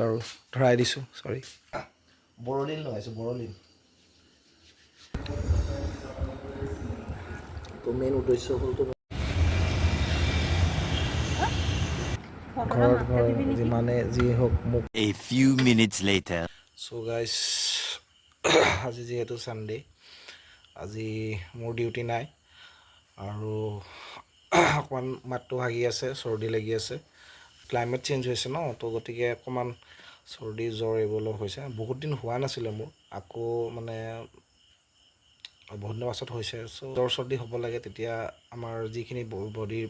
আৰু ধৰাই দিছোঁ সৰি বৰলিন লগাইছোঁ বৰলিন তো মেইন উদ্দেশ্য হ'ল তো ঘৰত যিমানে যি হওক মোক A few minutes later. So' guys আজি যিহেতু ছানডে আজি মোৰ ডিউটি নাই আৰু অকণমান মাতটো ভাগি আছে চৰ্দি লাগি আছে ক্লাইমেট চেঞ্জ হৈছে ন তো গতিকে অকণমান চৰ্দি জ্বৰ এইবোৰ হৈছে বহুত দিন হোৱা নাছিলে মোৰ আকৌ মানে বহুত দিনৰ পাছত হৈছে চ' জ্বৰ চৰ্দি হ'ব লাগে তেতিয়া আমাৰ যিখিনি বডিৰ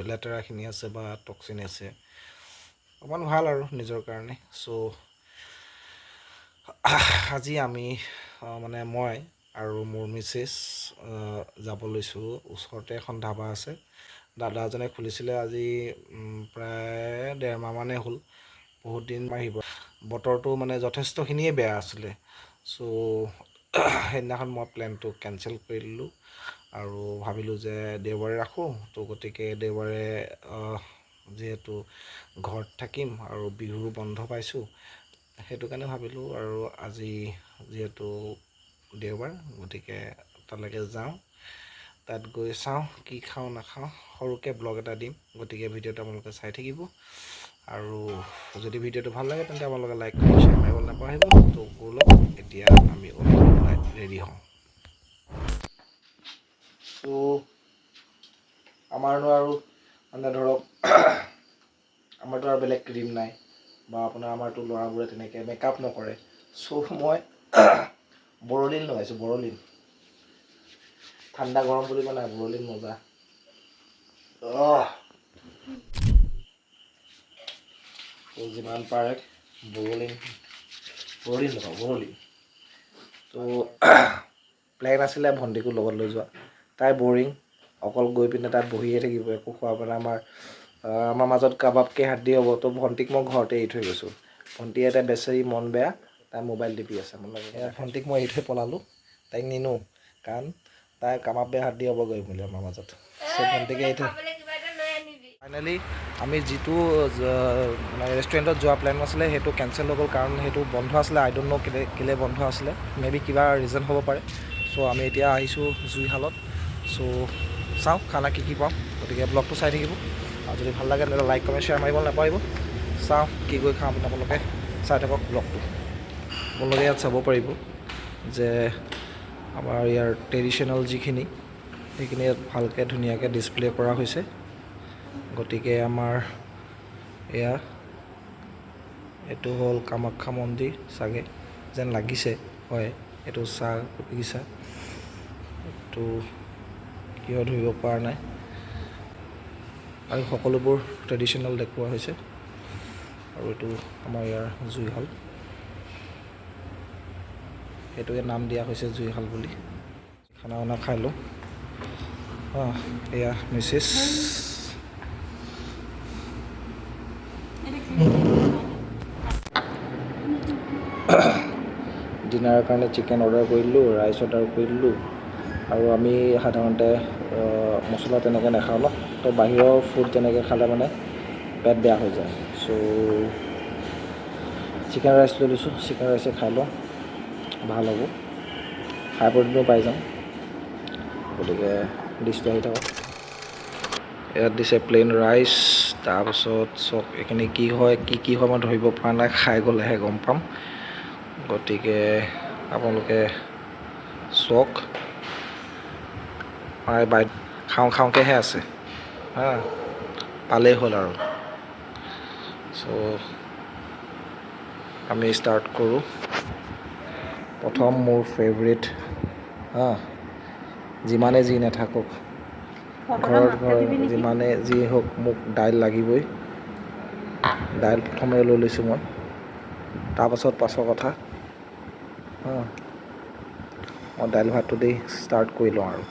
লেতেৰাখিনি আছে বা টক্সিন আছে অকণমান ভাল আৰু নিজৰ কাৰণে চ' আজি আমি মানে মই আৰু মোৰ মিছেছ যাব লৈছোঁ ওচৰতে এখন ধাবা আছে দাদা এজনে খুলিছিলে আজি প্ৰায় 1.5 মাহমানেই হ'ল বহুত দিন আহিব বতৰটো মানে যথেষ্টখিনিয়ে বেয়া আছিলে চ' সেইদিনাখন মই প্লেনটো কেঞ্চেল কৰি দিলোঁ আৰু ভাবিলোঁ যে দেওবাৰে ৰাখোঁ তো গতিকে দেওবাৰে যিহেতু ঘৰত থাকিম আৰু বিহু বন্ধ পাইছোঁ সেইটো কাৰণে ভাবিলোঁ আৰু আজি যিহেতু দেওবাৰ গতিকে তালৈকে যাওঁ তাত গৈ চাওঁ কি খাওঁ নাখাওঁ সৰুকৈ ব্লগ এটা দিম গতিকে ভিডিঅ'টো আপোনালোকে চাই থাকিব আৰু যদি ভিডিঅ'টো ভাল লাগে তেন্তে আপোনালোকে লাইক কৰি শ্বেয়াৰ মাৰিব নাপাহৰিব তো ব'লক এতিয়া আমি ওলাই ৰেডি হওঁ তো আমাৰনো আৰু মানে ধৰক আমাৰতো আৰু বেলেগ ক্ৰীম নাই বা আপোনাৰ আমাৰতো ল'ৰাবোৰে তেনেকৈ মেকআপ নকৰে চ' মই বৰলিন লগাইছোঁ বৰলিন ঠাণ্ডা গৰম বুলি নাই বৰলিন মজা যিমান পাৰে বৰলিন লগাওঁ বৰলিন তো প্লেন আছিলে ভণ্টিকো লগত লৈ যোৱা তাই বৰিং অকল গৈ পিনে তাত বহিয়ে থাকিব একো খোৱা মানে আমাৰ মাজত কাবাবকৈ হাত হ'ব তো ভণ্টিক মই ঘৰতে এৰি থৈ গৈছোঁ ভণ্টি এটা বেচেৰি মন বেয়া তাই মোবাইল টিপি আছে ভণ্টিক মই এৰি থৈ পলালোঁ তাইক নিনো কাৰণ তাই কাবাবে হাত হ'বগৈ বোলে আমাৰ মাজত চ' ভণ্টিকে এৰি থৈ ফাইনেলি আমি যিটো ৰেষ্টুৰেণ্টত যোৱা প্লেন আছিলে সেইটো কেঞ্চেল হৈ গ'ল কাৰণ সেইটো বন্ধ আছিলে আই ডণ্ট ন' কেলৈ বন্ধ আছিলে মে বি কিবা ৰিজন হ'ব পাৰে চ' আমি এতিয়া আহিছোঁ জুইশালত চ' চাওঁ খানা কি পাওঁ গতিকে ব্লগটো চাই থাকিব আৰু যদি ভাল লাগে তেনেহ'লে লাইক কমেণ্ট শ্বেয়াৰ মাৰিব নাপাহৰিব চাওঁ কি কৰি খাওঁ আপোনালোকে চাই থাকক ব্লগটো আপোনালোকে ইয়াত চাব পাৰিব যে আমাৰ ইয়াৰ ট্ৰেডিশ্যনেল যিখিনি সেইখিনি ইয়াত ভালকৈ ধুনীয়াকৈ ডিছপ্লে কৰা হৈছে গতিকে আমাৰ এয়া এইটো হ'ল কামাখ্যা মন্দিৰ চাগে যেন লাগিছে হয় এইটো চাহ বাগিচা এইটো কিয় ধৰিব পৰা নাই আৰু সকলোবোৰ ট্ৰেডিশ্যনেল দেখুওৱা হৈছে আৰু এইটো আমাৰ ইয়াৰ জুইশাল সেইটোকে নাম দিয়া হৈছে জুইশাল বুলি খানা বানা খাই লওঁ এয়া মিছেছ ডিনাৰৰ কাৰণে চিকেন অৰ্ডাৰ কৰিলোঁ ৰাইচ অৰ্ডাৰ কৰিলোঁ আৰু আমি সাধাৰণতে মছলা তেনেকৈ নাখাওঁ ন তো বাহিৰৰ ফুড তেনেকৈ খালে মানে পেট বেয়া হৈ যায় চ' চিকেন ৰাইচ লৈ লৈছোঁ চিকেন ৰাইচে খাই লওঁ ভাল হ'ব হাই প্ৰটিনো পাই যাম গতিকে ডিছটো আহি থাকক ইয়াত দিছে প্লেইন ৰাইচ তাৰপাছত চব এইখিনি কি হয় মই ধৰিব পৰা নাই খাই গ'লেহে গম পাম গতিকে আপোনালোকে চাওক খাওঁকৈহে আছে পালেই হ'ল আৰু চ' আমি ষ্টাৰ্ট কৰোঁ প্ৰথম মোৰ ফেভৰেট যিমানে যি নাথাকক ঘৰত যিমানে যি হওক মোক দাইল লাগিবই দাইল প্ৰথমে লৈ লৈছোঁ মই তাৰপাছত পাছৰ কথা মই দাইল ভাতটো দি ষ্টাৰ্ট কৰি লওঁ আৰু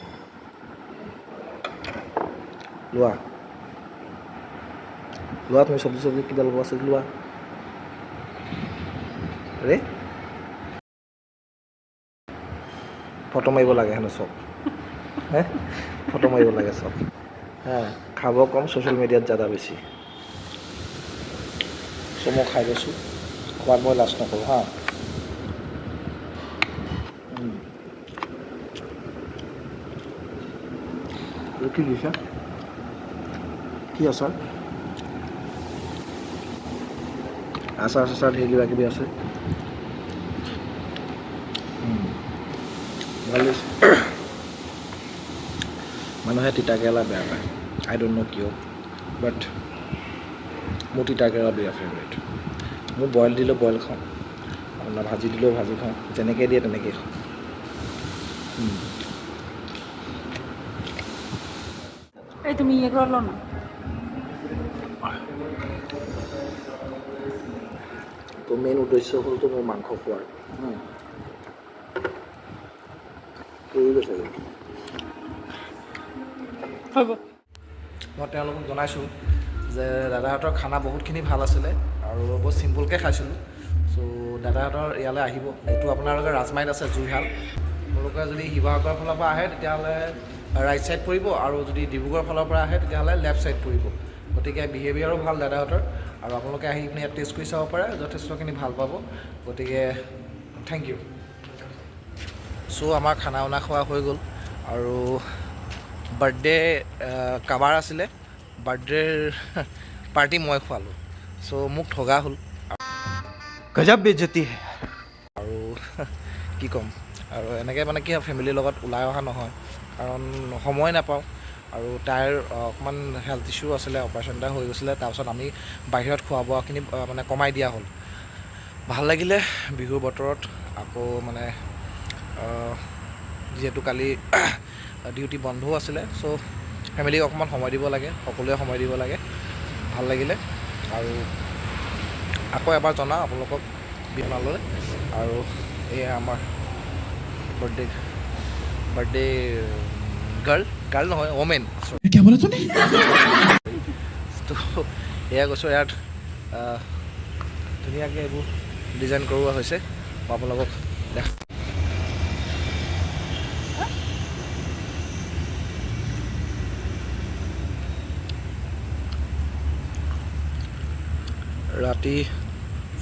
লোৱা তুমি চব্জি কিবা ল'ব আছে লোৱা ৰে ফটো মাৰিব লাগে হেনো চব ফটো মাৰিব লাগে চব খাব কম ছ'চিয়েল মিডিয়াত জাদা বেছি চ' মই খাই লৈছোঁ খোৱাত মই লাজ নকৰোঁ হা কি দিছা কি আচাৰ আচাৰ চাচাৰ ধেৰ কিবা কিবি আছে ভাল লাগিছে মানুহে তিতা কেৰেলা বেয়া পায় আই ডোণ্ট ন' কিয় বাট মোৰ তিতা কেৰেলা বিৰাট ফেভৰেট মোৰ বইল দিলেও বইল খাওঁ আপোনাৰ ভাজি দিলেও ভাজি খাওঁ যেনেকৈ দিয়ে তেনেকৈ খাওঁ এই তুমি ইয়ে করে লো না তো মেইন উদ্দেশ্য হ'লতো মোৰ মাংস খোৱাৰ হব মই তেওঁলোকক জনাইছোঁ যে দাদাহঁতৰ খানা বহুতখিনি ভাল আছিলে আৰু বহুত চিম্পুলকৈ খাইছিলোঁ চ' দাদাহঁতৰ ইয়ালৈ আহিব এইটো আপোনালোকে ৰাজমাইত আছে যোৰহাট আপোনালোকে যদি শিৱসাগৰৰ ফালৰ পৰা আহে তেতিয়াহ'লে ৰাইট ছাইড পৰিব আৰু যদি ডিব্ৰুগড়ৰ ফালৰ পৰা আহে তেতিয়াহ'লে লেফ্ট ছাইড পৰিব গতিকে বিহেভিয়াৰো ভাল দাদাহঁতৰ আৰু আপোনালোকে আহি পিনে ইয়াত টেষ্ট কৰি চাব পাৰে যথেষ্টখিনি ভাল পাব গতিকে থেংক ইউ চ' আমাৰ খানা উনা খোৱা হৈ গ'ল আৰু বাৰ্থডে কাবাৰ আছিলে বাৰ্থডেৰ পাৰ্টি মই খোৱালোঁ চ' মোক ঠগা হ'ল गजब बेइज्जती है আৰু কি ক'ম আৰু এনেকৈ মানে কি হয় ফেমিলিৰ লগত ওলাই অহা নহয় কাৰণ সময় নাপাওঁ আৰু তাইৰ অকণমান হেল্থ ইছ্যু আছিলে অপাৰেশ্যন এটা হৈ গৈছিলে তাৰপিছত আমি বাহিৰত খোৱা বোৱাখিনি মানে কমাই দিয়া হ'ল ভাল লাগিলে বিহুৰ বতৰত আকৌ মানে যিহেতু কালি ডিউটি বন্ধও আছিলে চ' ফেমিলিক অকণমান সময় দিব লাগে সকলোৱে সময় দিব লাগে ভাল লাগিলে আৰু আকৌ এবাৰ জনাওঁ আপোনালোকক বিহনালৈ আৰু এয়া আমাৰ বাৰ্থডে গাৰ্ল নহয় ওমেন তো এয়া কৈছোঁ ইয়াত ধুনীয়াকৈ এইবোৰ ডিজাইন কৰোৱা হৈছে মই আপোনালোকক দেখা ৰাতি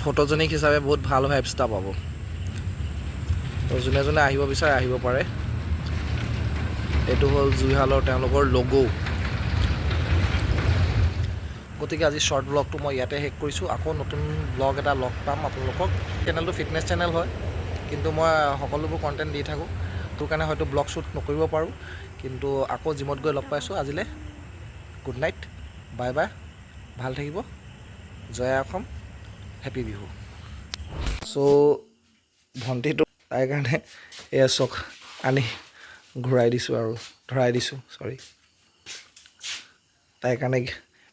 ফটোজেনিক হিচাপে বহুত ভাল ভাইবছ এটা পাব তো যোনে যোনে আহিব বিচাৰে আহিব পাৰে এইটো হ'ল জুইশালৰ তেওঁলোকৰ লগো গতিকে আজি শ্বৰ্ট ব্লগটো মই ইয়াতে শেষ কৰিছোঁ আকৌ নতুন ব্লগ এটা লগ পাম আপোনালোকক চেনেলটো ফিটনেছ চেনেল হয় কিন্তু মই সকলোবোৰ কণ্টেণ্ট দি থাকোঁ তোৰ কাৰণে হয়তো ব্লগ শ্বুট নকৰিব পাৰোঁ কিন্তু আকৌ জিমত গৈ লগ পাইছোঁ আজিলৈ গুড নাইট বাই বাই ভাল থাকিব জয় অসম হেপী বিহু চ' ভণ্টিটো তাইৰ কাৰণে এয়া চক আনি ঘূৰাই দিছোঁ আৰু ধৰাই দিছোঁ চৰি তাইৰ কাৰণে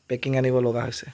পেকিং আনিব লগা হৈছে